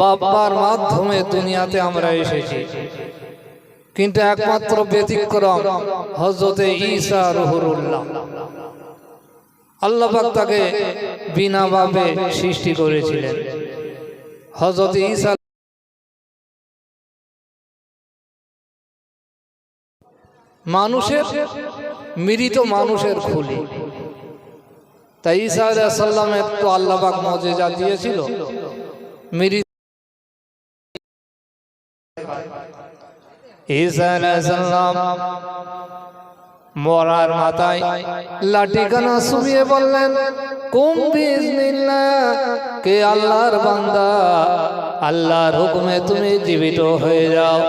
বাবার মাধ্যমে দুনিয়াতে আমরা এসেছি, কিন্তু একমাত্র ব্যতিক্রম হযরতে ঈসা রুহুল্লাহ। আল্লাহ পাক তাকে বিনা ভাবে সৃষ্টি করেছিলেন। হযরতে ঈসা মানুষের মৃত মানুষের খুলি, তাই ঈসা আলাইহিস সালামের তো আল্লাহ পাক মুজিজা দিয়েছিল। মৃত ঈসা আলাইহিস সালাম মরার মাথায় লাঠিখানা চুবিয়ে বললেন, কুম বিইজনিল্লাহ, কে আল্লাহর বান্দা, আল্লাহর হুকুমে তুমি জীবিত হয়ে যাও।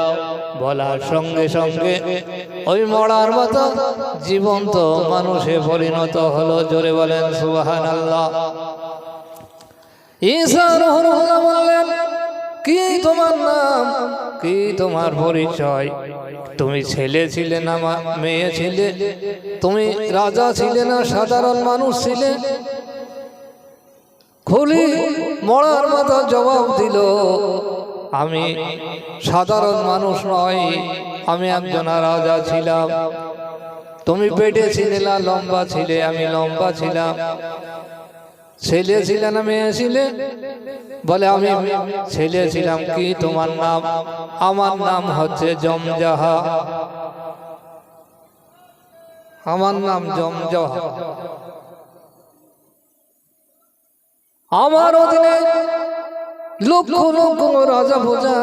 বলার সঙ্গে সঙ্গে ওই মরার মাথা জীবন্ত মানুষে পরিণত হলো। জোরে বলেন সুবহানাল্লাহ। ঈসা রুহুল্লাহ বললেন, কি তোমার নাম, কি তোমার পরিচয়? তুমি ছেলে ছিলে না মেয়ে ছিলে? তুমি রাজা ছিলে না সাধারণ মানুষ ছিলে? খুলি মরার মাথা জবাব দিল, আমি সাধারণ মানুষ নয়, আমি একজন রাজা ছিলাম। তুমি পেটে ছিলে না লম্বা ছিলে? আমি লম্বা ছিলাম। ছেলে ছিলে না মেয়ে ছিলে? বলে আমি ছেলে ছিলাম। কি তোমার নাম? আমার নাম হচ্ছে জমজাহা, আমার নাম জমজাহা। আমার অধীনে লক্ষ লক্ষ রাজা প্রজা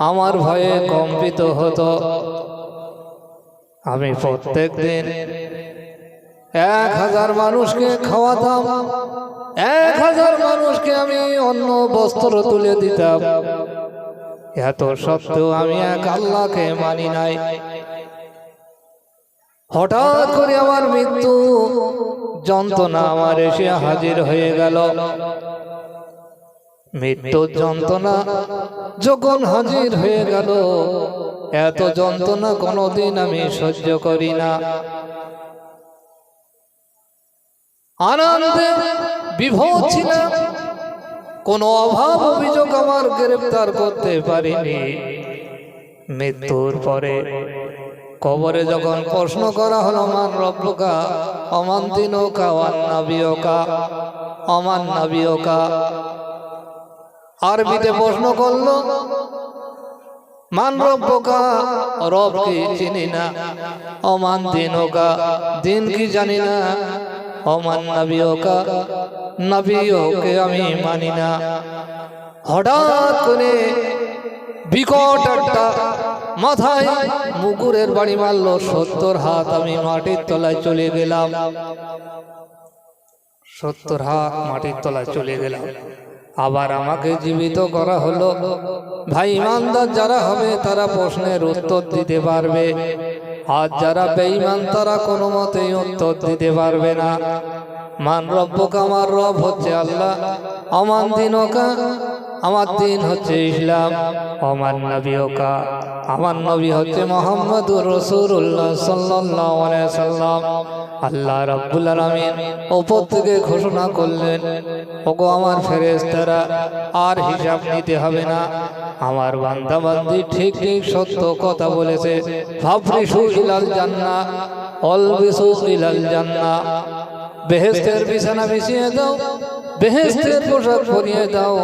আমার ভয়ে কম্পিত হতো। আমি প্রত্যেক দিন 1000 মানুষকে খাওয়াতাম, 1000 মানুষকে আমি অন্ন বস্ত্র তুলে দিতাম। এত সত্ত্বেও আমি এক আল্লাহকে মানি নাই। হঠাৎ করে আমার মৃত্যু যন্ত্রণা আমার এসে হাজির হয়ে গেল। মৃত্যু যন্ত্রণা যখন হাজির হয়ে গেল, এত যন্ত্রণা কোনোদিন আমি সহ্য করি না। আনন্দে বিভোর ছিলাম, কোনো অভাব অভিযোগ আমার গ্রেফতার করতে পারিনি। মৃত্যুর পরে কবরে যখন প্রশ্ন করা হলো, মান রব্বুকা অমান দিনুকা ওয়ান নাবিয়ুকা, অমান নাবিয়ুকা, আরবিতে প্রশ্ন করলো, মান রব্বুকা, রব কি চিনি না, অমান দিনুকা, দিন কি জানি না, অমান নাবিয়ুকা, নবীকে আমি মানি না। হঠাৎ করে বিকট একটা মাথায় মুগুরের বাড়ি মারলো, 70 হাত আমি মাটির তলায় চলে গেলাম। 70 হাত মাটির তলায় চলে গেলাম। আবার আমাকে জীবিত করা হলো। ভাই ইমানদার যারা হবে তারা প্রশ্নের উত্তর দিতে পারবে, আর যারা বেঈমান তারা কোনো মতেই উত্তর দিতে পারবে না। মান রব্বুকা, আমার রব হচ্ছে আল্লাহ। অমান দিনুকা, আমার দিন হচ্ছে ইসলাম। অমান নবিয়ুকা, আমার নবী হচ্ছে মুহাম্মদুর রাসূলুল্লাহ সাল্লাল্লাহু আলাইহি সাল্লাম। আল্লাহ রাব্বুল আলামিন উপর থেকে ঘোষণা করলেন, ওগো আমার ফেরেশতারা, আর হিসাব নিতে হবে না। আমার বান্দা বান্দি ঠিক ঠিক সত্য কথা বলেছে। ফাফরিশু ইলাল জান্নাহ, অলবিসু ইলাল জান্নাহ, বেহেশতের বিছানা বিছিয়ে দাও, বেহেশতের পোশাক পরিয়ে দাও,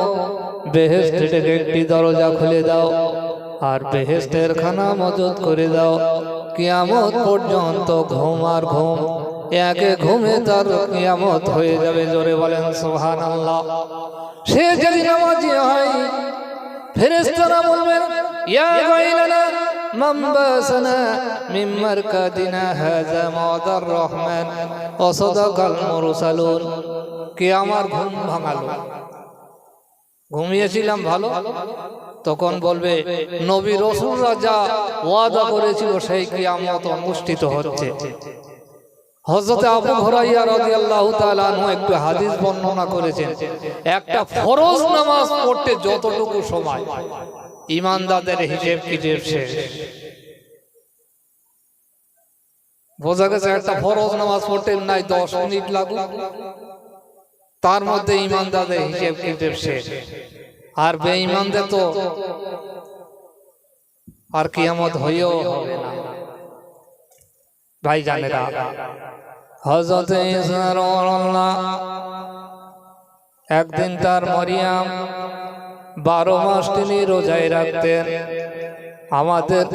বেহেশত থেকে একটি দরজা খুলে দাও, আর বেহেশতের খানা মজুদ করে দাও। কিয়ামত পর্যন্ত ঘুম আর ঘুম, একে ঘুমে তার কিয়ামত হয়ে যাবে। জোরে বলেন সুবহানাল্লাহ। সে যদি নামাজি হয়, ফেরেশতারা বলবেন, ইয়া গায়লানা মান বাসানা মিন মারকাদিনা হাযা মাওদার রহমান ওয়া সাদাকাল মুরসালুন। কে আমার ঘুম ভাঙালো? ঘুমিয়েছিলাম ভালো। তখন বলবে, নবী রাসূলরা যা ওয়াদা করেছিল সেই কিয়ামত অনুষ্ঠিত হচ্ছে। হযরত আবু হুরায়রা রাদিয়াল্লাহু তাআলা আনহু একটু হাদিস বর্ণনা করেছেন, একটা ফরজ নামাজ পড়তে যতটুকু সময়, ঈমানদারদের হিসাব কিতাব শেষ। বোঝা গেছে একটা ফরজ নামাজ পড়তে নাই 10 মিনিট লাগুক, তার মধ্যে ইমানদারদের হিসেব কিতাব শেষ, আর বেঈমানদের তো আর কিয়ামত হইও হবে না। ভাই জানেরা, হযরত ঈসা রাদিয়াল্লাহু একদিন তার মরিয়ম 12 মাস তিনি রোজায় রাখতেন। আমাদের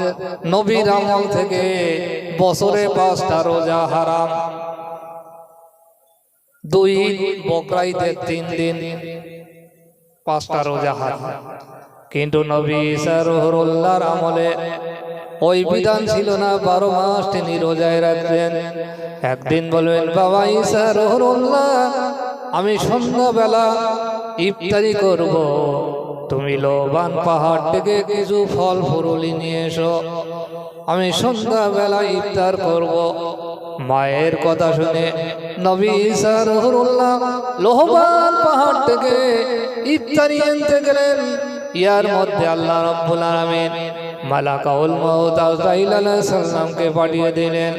নবীর আমল থেকে বছরে 5টা রোজা হারাম, 2 ঈদ, বকরা ঈদের 3 দিন 5টা রোজা হারাম। কিন্তু নবী ঈসা রুহুল্লাহর আমলে ওই বিধান ছিল না, 12 মাস তিনি রোজায় রাখতেন। একদিন বলবেন, বাবা ঈসা রুহুল্লাহ, আমি সন্ধ্যাবেলা ইফতারি করব, তুমি লোবান পাহাড় থেকে কিছু ফল ফুরুলি নিয়ে এসো, আমি সন্ধ্যাবেলা ইফতার করব। মায়ের কথা শুনে নবী ঈসা রুহুল্লাহ লোহবান পাহাড় থেকে ইফতারি আনতে গেলেন। ইয়ার মধ্যে আল্লাহ রাব্বুল আলামিন মালাকুল মউত আজরাইল আলাইহিস সালামকে পাঠিয়ে দিলেন।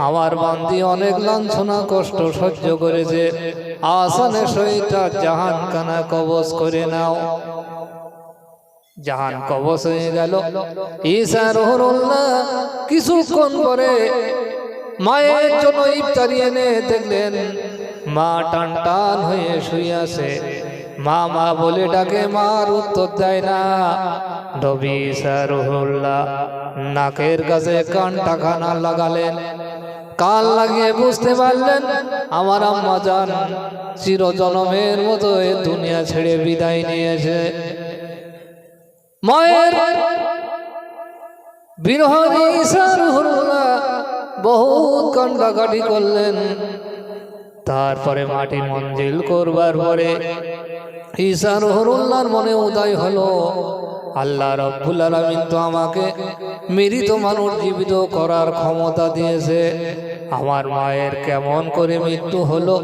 আমার বান্দি অনেক লাঞ্ছনা কষ্ট সহ্য করেছে, আসানের সহিত জাহানখানা কবজ করে নাও। জাহান কবজ হয়ে গেল। ঈসা রুহুল্লাহ কিছুক্ষণ পরে মায়ের জন্য ইফতারি এনে দেখলেন মা টান টান হয়ে শুয়ে আছে। মা মা বলে ডাকে, মার উত্তর দেয় না। নবী ঈসা রুহুল্লাহ নাকের কাছে কানটা খানা লাগালেন। কান লাগিয়ে বুঝতে পারলেন আমার আম্মা জান চিরজনমের মতো এই দুনিয়া ছেড়ে বিদায় নিয়েছে। মায়ের বিরহ ঈসা রুহুল্লাহ বহুত কান্নাকাটি করলেন। তারপরে মাটি মঞ্জিল করবার পরে ঈসা রুহুল্লাহর মনে উদয় হলো, আল্লাহ রাব্বুল আলামিন তো আমাকে মৃত মানুষ জীবিত করার ক্ষমতা দিয়েছে, আমার মায়ের কেমন করে মৃত্যু হলো?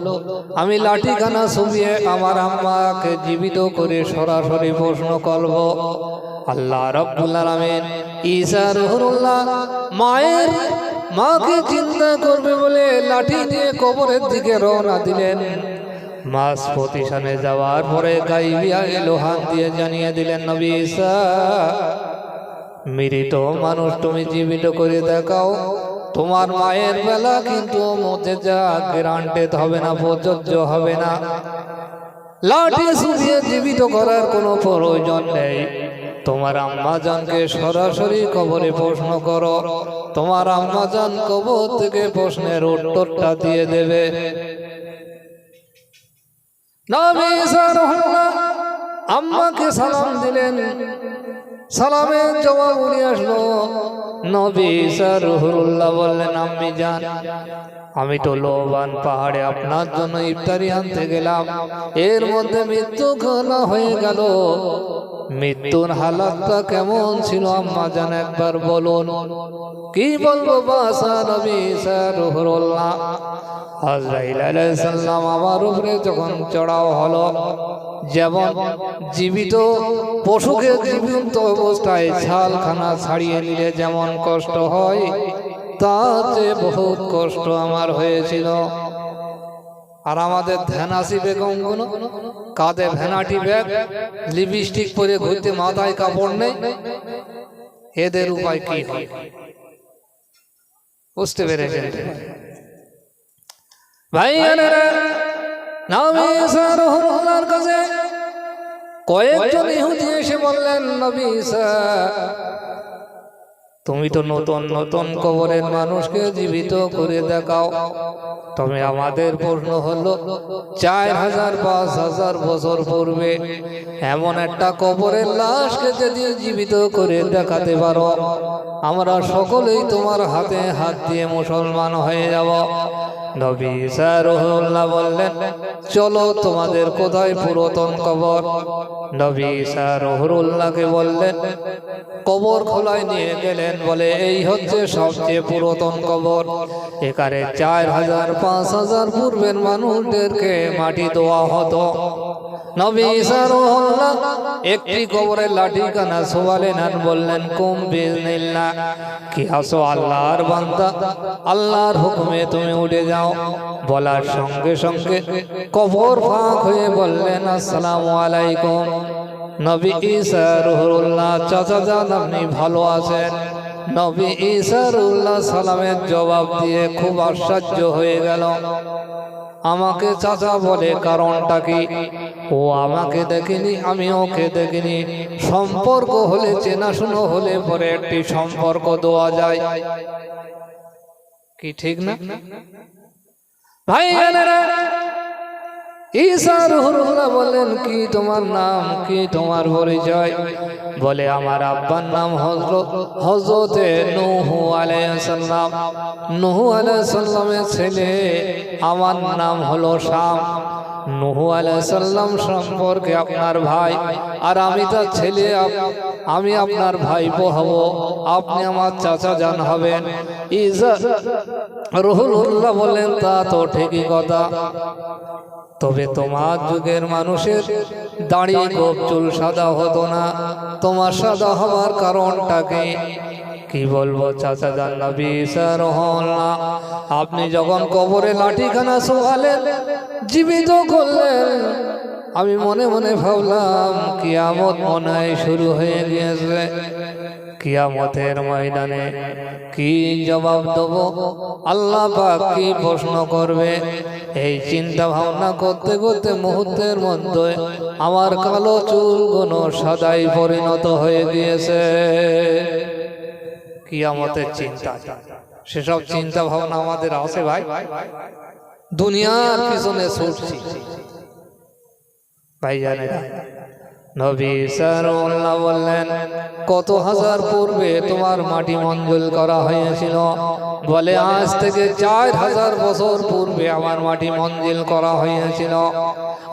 আমি লাঠিখানা ছুঁয়ে আমার আম্মাকে জীবিত করে সরাসরি প্রশ্ন করব। আল্লাহ রাব্বুল আলামিন ঈসা রুহুল্লাহ মাকে চিন্তা করবে বলে লাঠি নিয়ে কবরের দিকে রওনা দিলেন। মাস প্রতিষ্ঠানে যাওয়ার পরে গাইবিয়া এলো, হাত দিয়ে জানিয়ে দিলেন, নবী ঈসা, মৃত মানুষ তুমি জীবিত করে দেখাও, তোমার মায়ের বেলা কিন্তু মুজিজা গ্রান্টেড হবে না, প্রযোজ্য হবে না। লাঠি ছুঁয়ে জীবিত করার কোনো প্রয়োজন নেই। তোমার আম্মা জানকে সরাসরি কবরে প্রশ্ন করো, তোমার আম্মা জান কবর থেকে প্রশ্নের উত্তরটা দিয়ে দেবে। নবী ঈসা রুহুল্লাহ আম্মাকে সালাম দিলেন। সালামের জবাব উড়ে আসলো। নবী ঈসা রুহুল্লাহ বললেন, আম্মি জান, আমি তো লোবান পাহাড়ে আপনার জন্য ইফতারি আনতে গেলাম, এর মধ্যে মৃত্যু ঘটনা হয়ে গেল। মৃত্যুর হালাতটা কেমন ছিল আম্মা জান একবার বলুন। কি বলবো বাসা নবী ঈসা রুহুল্লাহ। আজরাইল আলাইহিস সালাম আমার উপরে যখন চড়াও হলো, যেমন জীবিত পশুকে জীবন্ত অবস্থায় ছালখানা ছাড়িয়ে নিলে যেমন কষ্ট হয়, তার চেয়ে বহুত কষ্ট আমার হয়েছিল। আর আমাদের ধ্যানাসি বেগমগুলো কাঁধে ভ্যানাটি ব্যাগ, লিপস্টিক পরে ঘুরতে, মাথায় কাপড় নেই, এদের উপায় কি হয়? বুঝতে পেরেছেন ভাই? নবী ঈসা রুহুল্লাহর কাছে কয়েকজন ইহুদি এসে বললেন, নবী ঈসা, তুমি তো নতুন নতুন কবরের মানুষকে জীবিত করে দেখাও, তবে আমাদের প্রশ্ন হলো 4000-5000 বছর পূর্বে এমন একটা কবরের লাশকে যদি জীবিত করে দেখাতে পারো, আমরা সকলেই তোমার হাতে হাত দিয়ে মুসলমান হয়ে যাব। নবী ঈসা রুহুল্লাহ বললেন, চলো তোমাদের কোথায় পুরাতন কবর? নবী ঈসা রুহুল্লাহকে বললেন, কবর খোলায় নিয়ে গেলেন। বলে, এই হচ্ছে সবচেয়ে পুরাতন কবর, এখানে 4000-5000 পূর্বের মানুষদেরকে মাটি দেওয়া হতো। নবী ঈসা রুহুল্লাহ একটি কবরে লাঠি কানা শোয়ালেন আর বললেন কুম বিইজনিল্লাহ, কি আসো আল্লাহর বান্দা, আল্লাহর হুকুমে তুমি উঠে যাও। বলার সঙ্গে সঙ্গে কবর ফাঁক হয়ে বললেন আসসালামু আলাইকুম। নবী ঈসা রুহুল্লাহ, চাচা যান আপনি ভালো আছেন? নবী ঈসা রুহুল্লাহ সালামের জবাব দিয়ে খুব আশ্চর্য হয়ে গেল। আমাকে চাচা বলে কারণটা কি? ও আমাকে দেখেনি, আমি ওকে দেখিনি। সম্পর্ক হলে, চেনাশুনো হলে পরে একটি সম্পর্ক দেওয়া যায়, কি ঠিক না ভাই? ঈসা রুহুল্লাহ বললেন, কি তোমার নাম, কি তোমার পরিচয়? বলে আমার আব্বার নাম হযরতে নূহ আলাইহিস সালাম। নূহ আলাইহিস সালামের ছেলে, আমার নাম হলো শাম। নূহ আলাইহিস সালাম সম্পর্কে আপনার ভাই, আর আমি তার ছেলে, আমি আপনার ভাইপো হব, আপনি আমার চাচা জান হবেন। ঈসা রুহুল্লাহ বললেন, তা তো ঠিকই কথা, তবে তোমার যুগের মানুষের দাড়ি গোঁফ চুল সাদা হতো না, তোমার সাদা হওয়ার কারণটা কি বলবো চাচা জান? নবী ঈসা রুহুল্লাহ, আপনি যখন কবরে লাঠিখানা শোয়ালেন, জীবিত করলেন, আমি মনে মনে ভাবলাম কিয়ামত মনে হয় শুরু হয়ে গিয়েছে। কিয়ামতের ময়দানে কি জবাব দেব, আল্লাহ পাক কি প্রশ্ন করবে, এই চিন্তা ভাবনা করতে করতে মুহূর্তের মধ্যে আমার কালো চুলগুলো সাদাই পরিণত হয়ে গিয়েছে। কিয়ামতের চিন্তা, সেসব চিন্তা ভাবনা আমাদের আছে ভাই? দুনিয়ার পিছনে ছুটছি ভাই, জানেন? নবী ঈসা রুহুল্লাহ বললেন, কত হাজার পূর্বে তোমার মাটি মঞ্জুর করা হয়েছিল? বলে আজ থেকে 4000 বছর পূর্বে আমার মাটি মঞ্জুর করা হয়েছিল।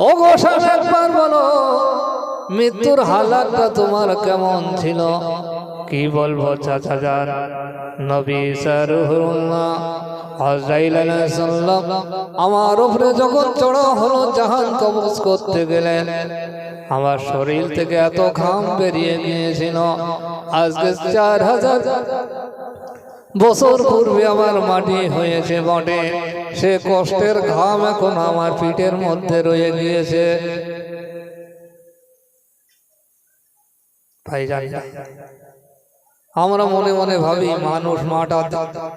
ও গো শাম, একবার বলো মৃত্যুর হালাতটা তোমার কেমন ছিল? কি বলবো চাচা যান? নবী ঈসা রুহুল্লাহ, আজরাইল আলাইহিস সালাম আমার উপরে যখন চড়া হলো, জাহান কবজ করতে গেলেন, আমার শরীর থেকে এত ঘাম বেরিয়ে গিয়েছিল। আজকে 4000 বছর পূর্বে আমার মাটি হয়েছে বটে, সে কষ্টের ঘাম এখন আমার পিঠের মধ্যে রয়ে গিয়েছে। ভাই জানি না, আমরা মনে মনে ভাবি মানুষ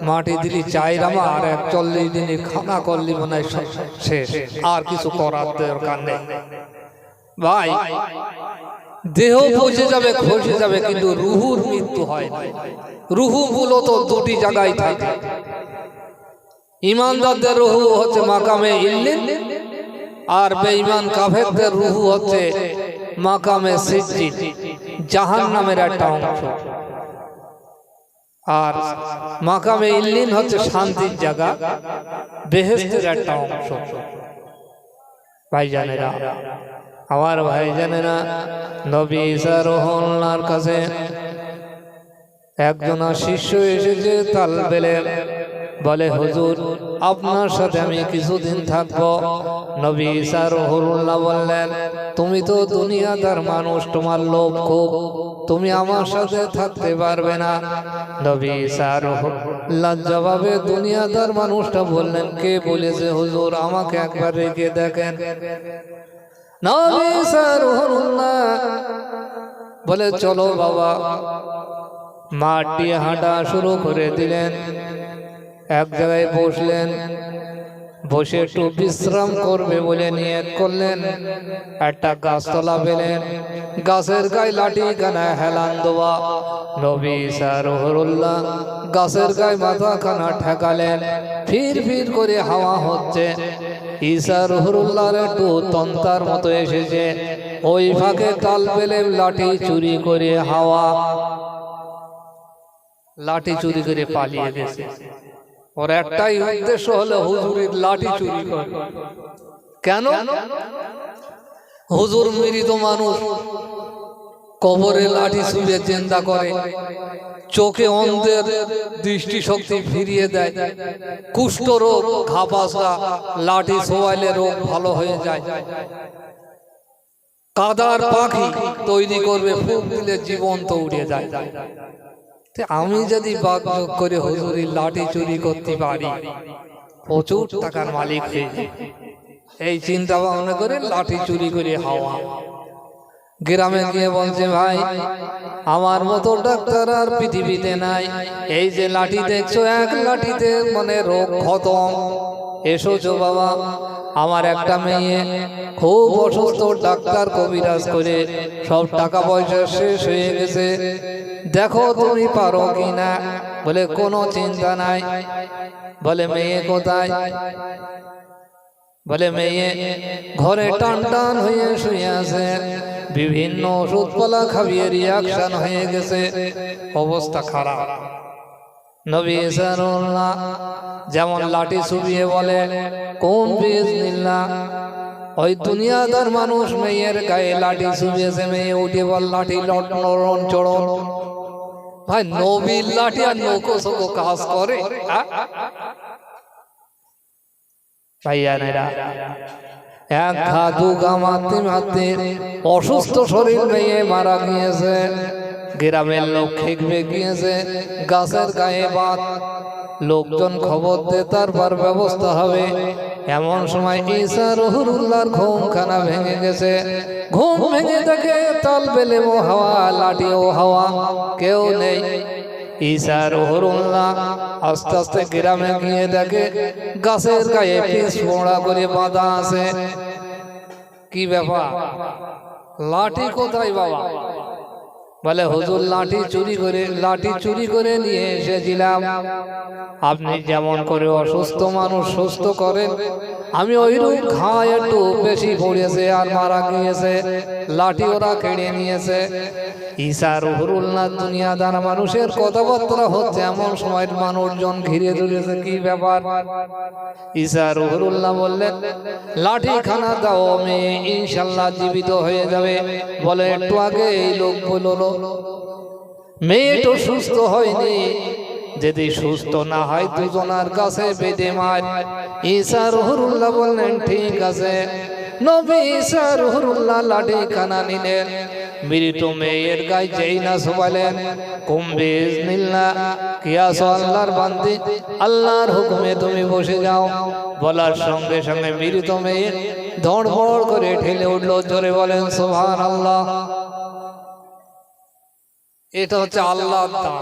মাটি দিলি চাইরামা আর 41 দিনের খানা করলি মনে হয় শেষ, আর কিছু করার দরকার নেই। ভাই দেহ পচে যাবে, খসে যাবে, কিন্তু রুহুর মৃত্যু হয় না। রুহু মূলত দুটি জায়গায় থাকে। ইমানদারদের রুহু হচ্ছে মাকামে ইল্লিন, আর বেঈমান কাফেরদের রুহু হচ্ছে মাকামে সিজ্জিন, জাহান্নামের একটা অংশ। আর মাকামে ইল্লিন হচ্ছে শান্তির জায়গা, বেহেশতের একটা অংশ। ভাই জানেরা, আমার ভাই জানেরা, নবী ঈসা রুহুল্লাহর কাছে একজন শিষ্য এসেছে তালবেলে, বলে হুজুর আপনার সাথে আমি কিছুদিন থাকবো। নবী ঈসা রুহুল্লাহ বললেন, তুমি তো দুনিয়াদার মানুষ, তোমার লোভ খুব, তুমি আমার সাথে থাকতে পারবে না। নবী ঈসা রুহুল্লাহ জবাবে দুনিয়াদার মানুষটা বললেন, কে বলেছে হুজুর, আমাকে একবার রেখে দেখেন। নবী ঈসা রুহুল্লাহ বলে, চলো বাবা। মাটি হাঁটা শুরু করে দিলেন, এক জায়গায় বসলেন, বসে একটু বিশ্রাম করবে বলে নিয়ত করলেন। একটা গাছতলা পেলেন, গাছের গায়ে লাঠি খানা হেলান দেওয়া। নবী ঈসা রুহুল্লাহ গাছের গায়ে মাথা খানা ঠেকালেন, ফির ফির করে হাওয়া হচ্ছে। ঈসা রুহুল্লাহর একটু তন্তার মতো এসেছে, ওই ফাঁকে তাল পেলেন লাঠি চুরি করে, লাঠি চুরি করে পালিয়ে গেছে। ওর একটাই উদ্দেশ্য হলো হুজুরের লাঠি চুরি করা। কেন? হুজুর মৃত মানুষ, কবরে লাঠি ছুঁড়ে জিন্দা করে, চোখে অন্ধের দৃষ্টিশক্তি ফিরিয়ে দেয়, কুষ্ঠ রোগ, ঘাপাসা লাঠি ছোঁয়াইলে রোগ ভালো হয়ে যায়। কাদার পাখি তৈরি করবে, ফুক দিলে জীবন্ত উড়ে যায়। আমি যদি বাগযোগ করে হুজুরের লাঠি চুরি করতে পারি, প্রচুর টাকার মালিক হয়ে যাই। এই চিন্তা ভাবনা করে লাঠি চুরি করে হাওয়া। গ্রামে গিয়ে বলছে, ভাই আমার মতো ডাক্তার আর পৃথিবীতে নাই, এই যে লাঠি দেখছো এক লাঠিতে মানে রোগ খতম, এসোছো বাবা। আমার একটা মেয়ে খুব অসুস্থ, ডাক্তার কবিরাজ করে সব টাকা পয়সা শেষ হয়ে গেছে, দেখো তুমি পারো কি না। বলে কোনো চিন্তা নাই। বলে মেয়ে কোথায়? বলে মেয়ে ঘরে টান টান হয়ে শুয়ে আছে, বিভিন্ন ওষুধপালা খাইয়ে রিয়াকশন হয়ে গেছে, অবস্থা খারাপ। নবী সাল্লাল্লাহ যেমন লাঠি চুবিয়ে বলে কোন বিজনিল্লাহ, ওই দুনিয়াদার মানুষ মেয়ের গায়ে লাঠি চুবিয়েছে, মেয়ে উঠে বল লাঠি লটন চড়ন। ভাই নবীর লাঠি আর নৌকো সকো কাজ করে? ভাইয়ানেরা, এক ঘা দু ঘা মারতে মারতে অসুস্থ শরীর মেয়ে মারা গিয়েছে। গ্রামের লোক খেকবে গিয়েছে, গাছের গায়ে বাত, লোকজন খবর দে তারপর ব্যবস্থা হবে। এমন সময় ঈসা রুহুল্লাহর ঘুমখানা ভেঙে গেছে। ঘুম ভেঙে দেখে তাল বেলে ও হাওয়া, লাঠি ও হাওয়া, কেউ নেই। ঈসা রুহুল্লাহ আস্তে আস্তে গ্রামে গিয়ে দেখে গাছের গায়ে পিস মোড়া করে বাঁধা আছে। কি ব্যাপার, লাঠি কোথায় বাবা? বলে হুজুর লাঠি চুরি করে নিয়ে এসেছিলাম। আপনি যেমন করে অসুস্থ মানুষ সুস্থ করেন, আমি ওইরূপ ঘা একটু বেশি পড়েছে আর মারা গিয়েছে, লাঠি ওরা কেড়ে নিয়েছে। ঈসা রুহুল্লাহ দুনিয়াদার মানুষের কথাবার্তা হচ্ছে, এমন সময় মানুষজন ঘিরে ধরেছে, কি ব্যাপার? ঈসা রুহুল্লাহ বললেন, লাঠি খানা দাও, মেয়ে ইনশাল্লাহ জীবিত হয়ে যাবে। বলে একটু আগে এই লোক বলল মেয়ে তো সুস্থ হয়নি, যদি সুস্থ না হয় দুজনার কাছে বেঁধে মার। ঈসা রুহুল্লাহ বললেন ঠিক আছে। নবী ঈসা রুহুল্লাহ লাঠি খানা নিলেন, মৃত মেয়ের গায়ে যেই না শোভালেন, কুম বিইজনিল্লাহ, কিয়াস আল্লাহর বান্দি, আল্লাহর হুকুমে তুমি বসে যাও। বলার সঙ্গে সঙ্গে মৃত মেয়ে ধড়ফড় করে ঠেলে উঠল, জোরে বলেন সুবহানাল্লাহ। এটা হচ্ছে আল্লাহর দান।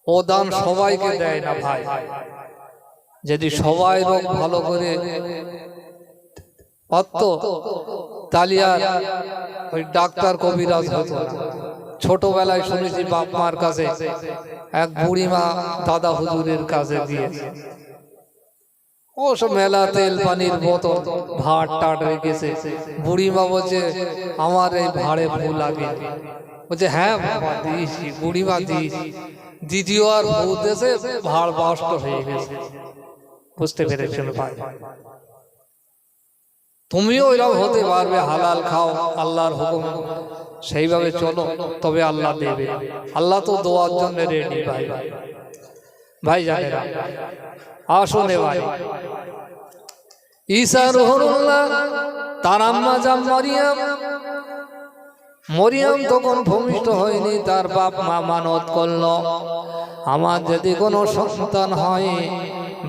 ও দান সবাইকে দেয় না ভাই। যদি সবাই রোগ ভালো করে পারত, তালিয়া ওই ডাক্তার কবিরাজ হতো। ছোটবেলায় শুনেছি বাপ মার কাছে এক বুড়িমা দাদা হুজুরের কাছে গিয়েছে, ও সব মেলা তেল পানির বোতল ভাত টাট রেখেছে। বুড়িমা বলছে আমার এই ভাড়ে ভুল লাগে। বলছে হ্যাঁ বাবা দিয়েছি, বুড়িমা দিয়েছি। দ্বিতীয় আর ভূত এসে ভাড় বাষ্ট হয়ে গেছে। বুঝতে পেরেছেন ভাই? তুমিও ওইরকম হতে পারবে, হালাল খাও, আল্লাহর হুকুম সেইভাবে চলো, তবে আল্লাহ দেবে। আল্লাহ তো দোয়ার জন্য রেডি ভাই। ভাই জানেরা, আসলে ভাই ঈসা রুহুল্লাহ তার আম্মা জান মরিয়ম তখন ভূমিষ্ঠ হয়নি। তার বাপ মা মানত করলো, আমার যদি কোনো সন্তান হয়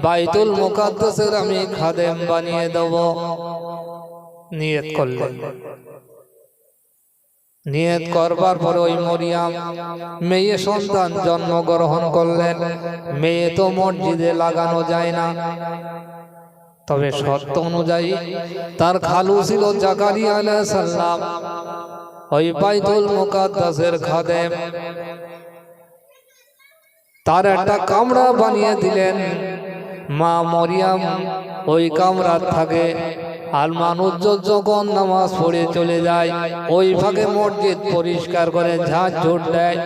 বাইতুল মুকাদ্দাসের আমি খাদেম বানিয়ে দেব। নিয়ত করলেন। নিয়ত করবার পরে ওই মরিয়ম মেয়ে সন্তান জন্মগ্রহণ করলেন। মেয়ে তো মসজিদে লাগানো যায় না, তবে শর্ত অনুযায়ী তার খালু ছিল জাকারিয়া আলাইহিস সালাম, ওই বাইতুল মুকাদ্দাসের খাদেম। তার একটা কামরা বানিয়ে দিলেন। মা মরিয়ম ওই কামরা থাকে। আর মানুষ যখন নামাজ পড়ে চলে যায়, ওই ভাগে মসজিদ পরিষ্কার করে ঝাঁট ঝুট দেয়।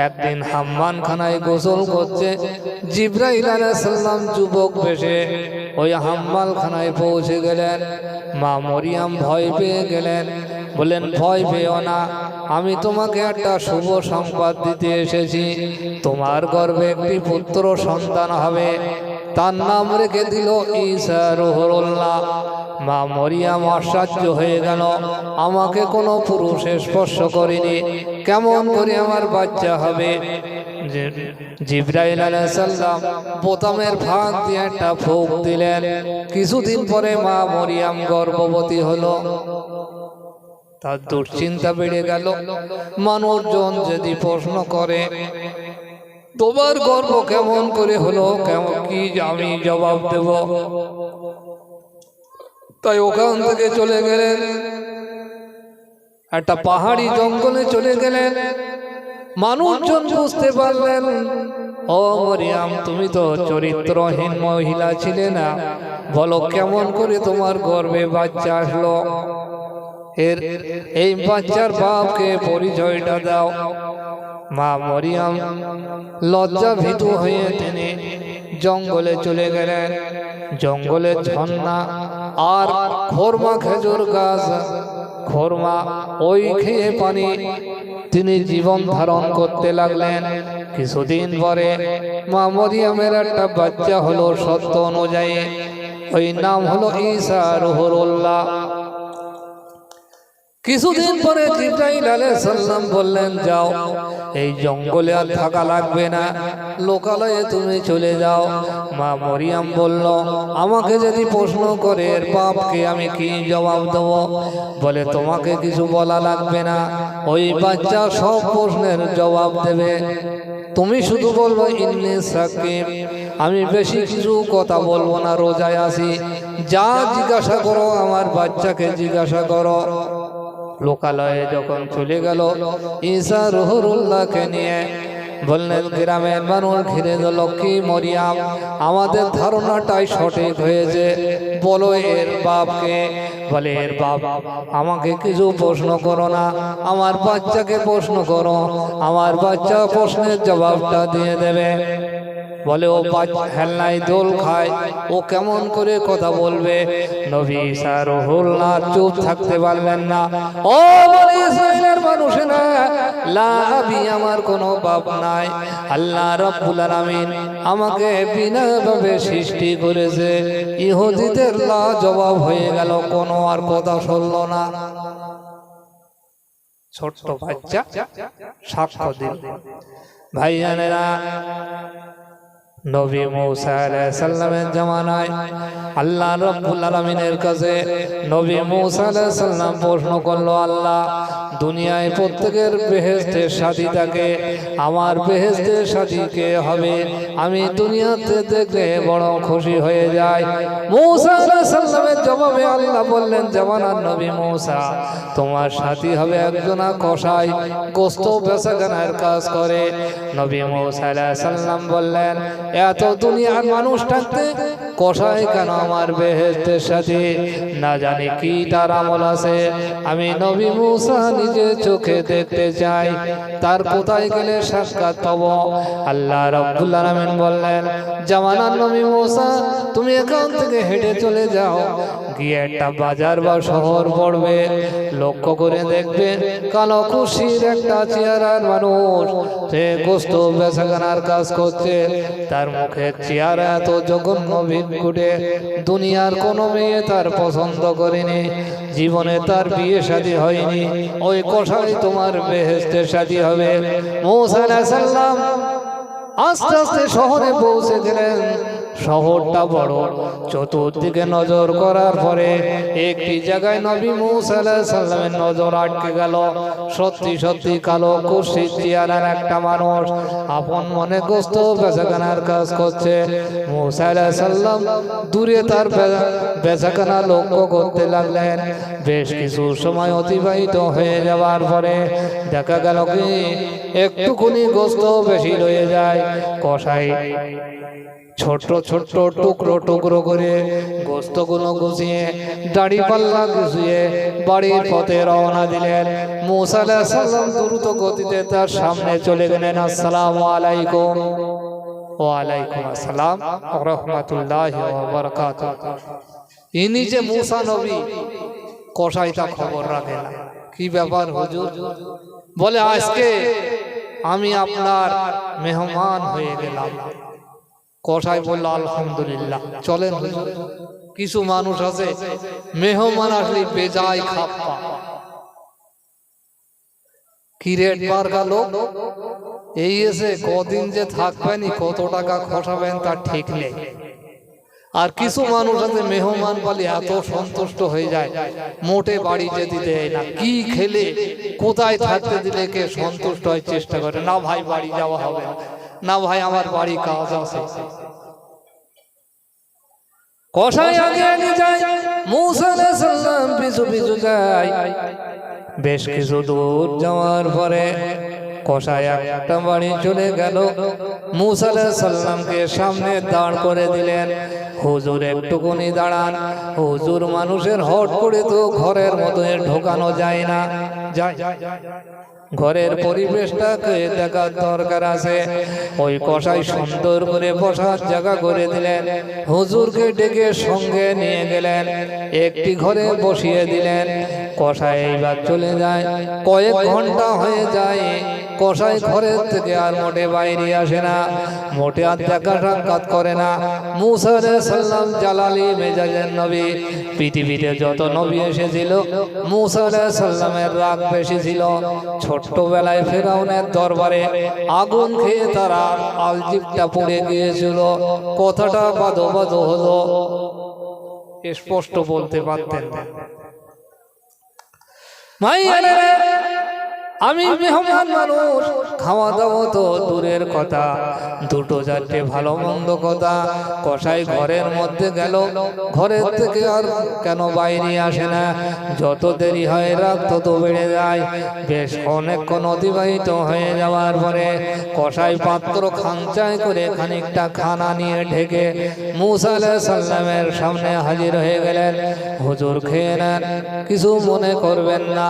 একদিন হাম্মামখানায় গোসল করছে, জিবরাইল আলাইহিস সালাম যুবক বেশে ওই হাম্মামখানায় পৌঁছে গেলেন। মা মরিয়ম ভয় পেয়ে গেলেন, বলেন ভয় পেও না, আমি তোমাকে একটা শুভ সংবাদ দিতে এসেছি। তোমার গর্ভে একটি পুত্র সন্তান হবে, তার নাম রেখে দিল ঈসা রুহুল্লাহ। মা মরিয়াম আশ্চর্য হয়ে গেল, আমাকে কোনো পুরুষ স্পর্শ করেনি, কেমন করে আমার বাচ্চা হবে? জিবরাইল আলাইহিস সালাম বোতামের ফাঁক দিয়ে একটা ফুঁক দিলেন। কিছুদিন পরে মা মরিয়াম গর্ভবতী হলো। তার দুশ্চিন্তা বেড়ে গেল। মানুষজন যদি প্রশ্ন করে তোমার গর্ভ কেমন করে হলো, কেমন কি আমি জবাব দেব? তাই ওখান থেকে চলে গেলেন, একটা পাহাড়ি জঙ্গলে চলে গেলেন। মানুষজন বুঝতে পারলেন, ও মরিয়াম তুমি তো চরিত্রহীন মহিলা ছিলে না, বলো কেমন করে তোমার গর্ভে বাচ্চা আসলো? এই বাচ্চার বাপকে পরিচয়টা দাও। মা মরিয়াম লজ্জা ভীতু হয়ে তিনি জঙ্গলে চলে গেলেন। জঙ্গলে ঝর্ণা আর খোরমা খেজুর গাছ, খোরমা ওই খেয়ে পানি তিনি জীবন ধারণ করতে লাগলেন। কিছুদিন পরে মা মরিয়ামের একটা বাচ্চা হলো সত্য অনুযায়ী, ওই নাম হলো ঈসা রুহুল্লাহ। কিছুদিন পরে জিবরাইল আলাইহিস সালাম বললেন, যাও, এই জঙ্গলে আর থাকা লাগবে না, লোকালয়ে তুমি চলে যাও। মা মরিয়াম বলল, আমাকে যদি প্রশ্ন করে এর বাপকে আমি কি জবাব দেব? বলে, তোমাকে কিছু বলা লাগবে না, ওই বাচ্চা সব প্রশ্নের জবাব দেবে। তুমি শুধু বলবো ইন্নী সাকিম, আমি বেশি কিছু কথা বলবো না, রোজায় আছি, যা জিজ্ঞাসা করো আমার বাচ্চাকে জিজ্ঞাসা করো। লোকালয়ে যখন চলে গেল, ঈসা রুহুল্লাহকে নিয়ে বললেন, গ্রামের মানুষ ঘিরে দিল, কি মরিয়াম, আমাদের ধারণাটাই সঠিক হয়েছে, বলো এর বাপকে। বলে, এর বাপ আমাকে কিছু প্রশ্ন করো না, আমার বাচ্চাকে প্রশ্ন করো, আমার বাচ্চা প্রশ্নের জবাবটা দিয়ে দেবে। বলে, ও হেলনায় দোল খায়, ও কেমন করে কথা বলবে? নবী ঈসা রুহুল্লাহ চুপ থাকতে পারলেন না। ও বনি ইসরাইলের মানুষেরা, লা আবি, আমার কোনো বাপ নাই, আল্লাহ রাব্বুল আলামিন আমাকে বিনা ভাবে সৃষ্টি করেছে। ইহুদিদের লা জবাব হয়ে গেল, কোনো আর কথা শুনল না। ছোট্ট বাচ্চা সাক্ষ্য দিল। ভাইজানেরা, নবী মূসা আলাইহিস সালামের জামানায় আল্লাহ রাব্বুল আলামিনের কাছে নবী মূসা আলাইহিস সালাম প্রশ্ন করলো, আল্লাহ, দুনিয়ায় প্রত্যেকের বেহেশতের সাথী থাকে, আমার বেহেশতের সাথী কে হবে? আমি দুনিয়াতে দেখলে বড় খুশি হয়ে যাই। মূসা আলাইহিস সালামের জবাবে আল্লাহ বললেন, জামানার নবী মূসা, তোমার সাথী হবে একজন কসাই, গোশত বেচাকেনার কাজ করে। নবী মূসা আলাইহিস সালাম বললেন, এত দুনিয়ার মানুষ থাকতে কসাই কেন আমার বেহেশতের সাথে? না জানি কি তার আমল আছে, আমি নবী মূসা নিজে চোখে দেখতে চাই, তার কোথায় গেলে সাক্ষাৎ পাবো? আল্লাহ রাব্বুল আলামিন বললেন, জামানার নবী মূসা, তুমি এখান থেকে হেঁটে চলে যাও, গিয়ে একটা বাজার বা শহর পড়বে, লক্ষ্য করে দেখবে কালো খুশির একটা চেহারার মানুষ, সে গোশত বেচাকেনার কাজ করছে, তার মুখের চেহারা এত জঘন্য বিকটে, দুনিয়ার কোনো মেয়ে তার পছন্দ করেনি, জীবনে তার বিয়ে শাদী হয়নি, ওই কসাই তোমার বেহেশতের সাথী হবে। মূসা আলাইহিস সালাম আস্তে আস্তে শহরে পৌঁছে গেলেন। শহরটা বড়, চতুর্দিকে নজর করার পরে একটি জায়গায় নবী মূসা আলাইহিস সালামের নজর আটকে গেল। সত্যি সত্যি কালো কুশির চেহারার একটা মানুষ আপন মনে গোশত বেচাকেনার কাজ করছে। মূসা আলাইহিস সালাম দূরে তার বেচাকেনা লক্ষ্য করতে লাগলেন। বেশ কিছু সময় অতিবাহিত হয়ে যাওয়ার পরে দেখা গেল কি একটুকুনি গোশত বেশি রয়ে যায়। কসাই ছোট ছোট টুকরো টুকরো করে গোশতগুলো গুছিয়ে দাড়ি পাল্লা গুছিয়ে বাড়ির পথে রওনা দিলেন। মূসা আলাইহিস সালাম দ্রুত গতিতে তার সামনে চলে গেলেন। আসসালামু আলাইকুম। ওয়া আলাইকুম আসসালাম ওয়া রাহমাতুল্লাহি ওয়া বারাকাতুহু। ইনি যে মূসা নবী, কসাইটা খবর রাখে না। কি ব্যাপার হুজুর? বলে, আজকে আমি আপনার মেহমান হয়ে গেলাম। কসাই বলল, আলহামদুলিল্লাহ, চলেন হুজুর। কিছু মানুষ আছে মেহমান আসলে বেজায় খাপ্পা, কি রেট পার গেল, এই এসে কদিন যে থাকবেন কত টাকা খসাবেন তার ঠিক নেই। আর কিছু মানুষ আছে মেহমান বলে এত সন্তুষ্ট হয়ে যায় মোটে বাড়ি যেতে দেয় না, কি খেলে কোথায় থাকতে দিলে কে সন্তুষ্ট হয় চেষ্টা করে, না ভাই বাড়ি যাওয়া হবে না, না ভাই আমার বাড়ি কাজ আছে। কসাই আগে আগে যায়, মূসা আলাইহিস সালাম পিছু পিছু যায়। বেশ কিছু দূর যাওয়ার পরে কসাই একটা বাড়ি চলে গেল, মূসা আলাইহিস সালামকে সামনে দাঁড় করে দিলেন। হুজুর একটুকুনি দাঁড়ান, হুজুর মানুষের হট করে তো ঘরের মধ্যে ঢোকানো যায় না, যায় ঘরের পরিবেশটাকে দেখার দরকার আছে। ওই কসাই সুন্দর করে বসার জায়গা করে দিলেন, হুজুরকে ডেকে সঙ্গে নিয়ে গেলেন, একটি ঘরে বসিয়ে দিলেন। কসাই এইবার চলে যায়, কয়েক ঘন্টা হয়ে যায়, কসাই ঘরের থেকে আর মোটে বাইরে আসে না, মোটে আর দেখা সাক্ষাৎ করে না। মূসা আলাইহিস সালাম জালালি মেজাজের নবী, পৃথিবীতে যত নবী এসেছিল মূসা আলাইহিস সালামের রাগ বেশি ছিল। ছোট্টবেলায় ফেরাউনের দরবারে আগুন খেয়ে তারা আলজিবটা পড়ে গিয়েছিল, কথাটা বাদো বাদো হলো, স্পষ্ট বলতে পারতেন না। আমি মেহমান মানুষ, খাওয়া দাওয়া তো দূরের কথা, দুটো চারটে ভালো মন্দ কথা। কসাই ঘরের মধ্যে গেল, ঘরের থেকে আর কেন বাইরে আসে না, যত দেরি হয় রাত তত বেড়ে যায়। বেশ অনেকক্ষণ অতিবাহিত হয়ে যাওয়ার পরে কসাই পাত্র খাঞ্চায় করে খানিকটা খানা নিয়ে ঢেকে মূসা আলাইহিস সালামের সামনে হাজির হয়ে গেলেন। হুজুর খেয়ে নেন, কিছু মনে করবেন না,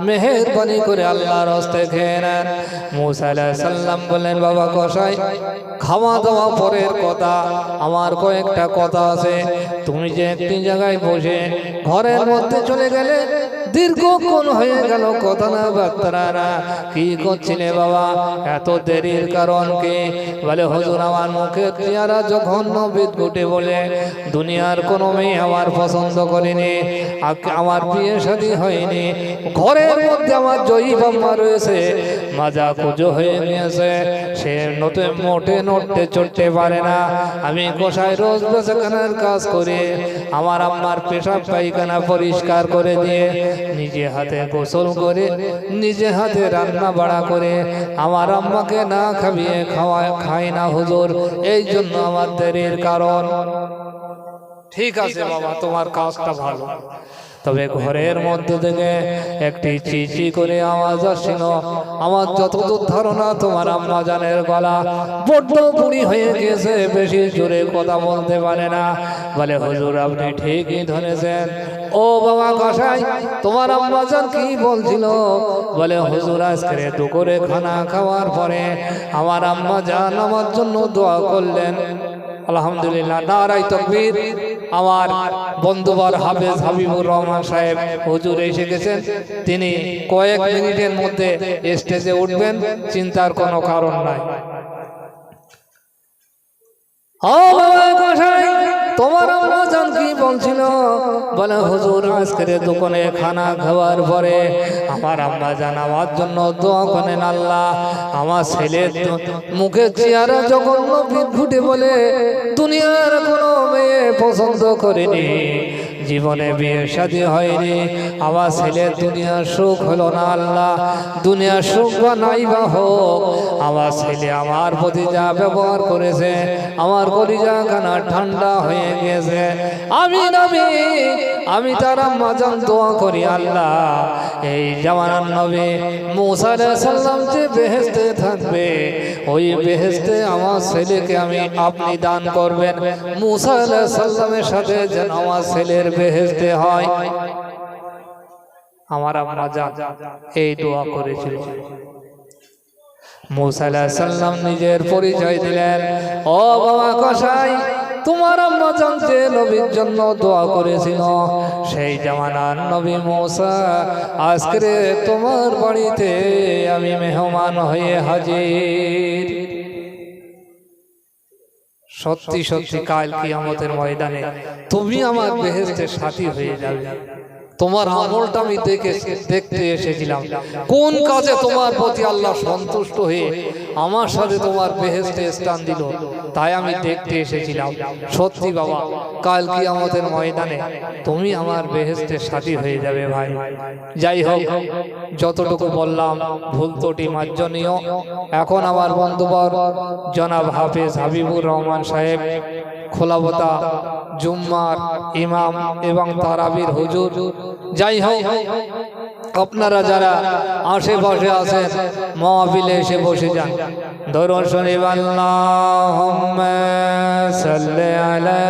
মেহেরবানি করে আল্লাহর রাস্তে খেয়ে নেন। মূসা আলাইহিস সালাম বললেন, বাবা কসাই, খাওয়া দাওয়া পরের কথা, আমার কয়েকটা কথা আছে। তুমি যে একটি জায়গায় বসে ঘরের মধ্যে চলে গেলে, দীর্ঘক্ষণ হয়ে গেল কথা না বার্তা না, কি করছিলে বাবা, এত দেরির কারণ কি? বলে হুজুর আমার মুখের চেহারা জঘন্য বিদঘুটে বলে দুনিয়ার কোনো মেয়ে আমার পছন্দ করেনি, আমার বিয়ে শাদী হয়নি, ঘরের মধ্যে আমার জয়ী বাম্মা রয়েছে, মাজা কুজো হয়ে গিয়েছে, সে মোটে নড়তে চড়তে পারে না। আমি কসাই রোজ বেচাকেনার কাজ করে আমার আম্মার পেশাব পায়খানা পরিষ্কার করে দিয়ে নিজে হাতে গোসল করে নিজে হাতে রান্না বাড়া করে আমার আম্মাকে না খাইয়ে খাই না হুজুর, এই জন্য আমার দেরির কারণ। ঠিক আছে বাবা, তোমার কাজটা ভালো, তবে ঘরের মধ্যে থেকে একটি চিচি করে আওয়াজ আসছিল। আমার যতদূর ধারণা তোমার আম্মা জানের গলা বড্ড বুড়ি হয়ে গেছে, বেশি জোরে কথা বলতে পারে না। বলে হুজুর আপনি ঠিকই ধরেছেন। ও বাবা কসাই, তোমার আম্মা জান কি বলছিল? বলে হুজুর আজকে দুপুরে খানা খাওয়ার পরে আমার আম্মা জান আমার জন্য দোয়া করলেন। আলহামদুলিল্লাহ, নারায়ে তাকবীর। আমার বন্ধুবার হাফেজ হাবিবুর রহমান সাহেব হুজুর এসে গেছেন, তিনি কয়েক মিনিটের মধ্যে স্টেজে উঠবেন, চিন্তার কোনো কারণ নাই। ও বাবা কসাই, তোমার আম্মা জান কি বলছিল? বলে হুজুর আজকের দোকানে খানা খাওয়ার পরে আমার আম্মা জান আমার জন্য দোয়া করেন, আল্লাহ আমার ছেলের মুখে চেহারা জঘন্য বিদঘুটে বলে দুনিয়ার কোনো মেয়ে পছন্দ করেনি, জীবনে বিয়ে শাদী হয়নি, আমার ছেলের দুনিয়ার সুখ হলো না, আল্লাহ দুনিয়ার সুখ বা নাই বা হোক, আমার ছেলে আমার প্রতি যা ব্যবহার করেছে আমার কলিজা খানা ঠান্ডা হয়ে গেছে। আমি তার আম্মা জান দোয়া করি, আল্লাহ এই জামানার নবী মূসা আলাইহিস সালাম যে বেহেশতে থাকবে, ওই বেহেশতে আমার ছেলেকে আপনি দান করবেন। মূসা আলাইহিস সালামের সাথে যেন আমার ছেলের বেহেশতে হয়। আমার আম্মা জান এই দোয়া করেছিল। মূসা আলাইহিস সালাম নিজের পরিচয় দিলেন, ও বাবা কসাই, তোমার আম্মা জান যে নবীর জন্য দোয়া করেছিল, সেই জামানার নবী মূসা আজকে তোমার বাড়িতে আমি মেহমান হয়ে হাজির। সত্যি সত্যি কাল কিয়ামতের ময়দানে তুমি আমার বেহেশতের সাথী হয়ে যাবে। তোমার আমলটা আমি দেখতে এসেছিলাম, কোন কাজে তোমার প্রতি আল্লাহ সন্তুষ্ট হয়ে আমার সাথে তোমার বেহেশতে স্থান দিল, তাই আমি দেখতে এসেছিলাম। সত্যি বাবা, কাল কিয়ামতের ময়দানে তুমি আমার বেহেশতের সাথী হয়ে যাবে ভাই। যাই হোক, যতটুকু বললাম ভুল ত্রুটি মার্জনীয়। এখন আমার বন্ধুবর জনাব হাফেজ হাবিবুর রহমান সাহেব, খোলাবতা জুম্মার ইমাম এবং তারাবির হুজুর। যাই হোক, আপনারা যারা আশেপাশে আছেন মাহফিলে এসে বসে যান। দরুদ শরীফ আল্লাহুম্মা সাল্লি আলা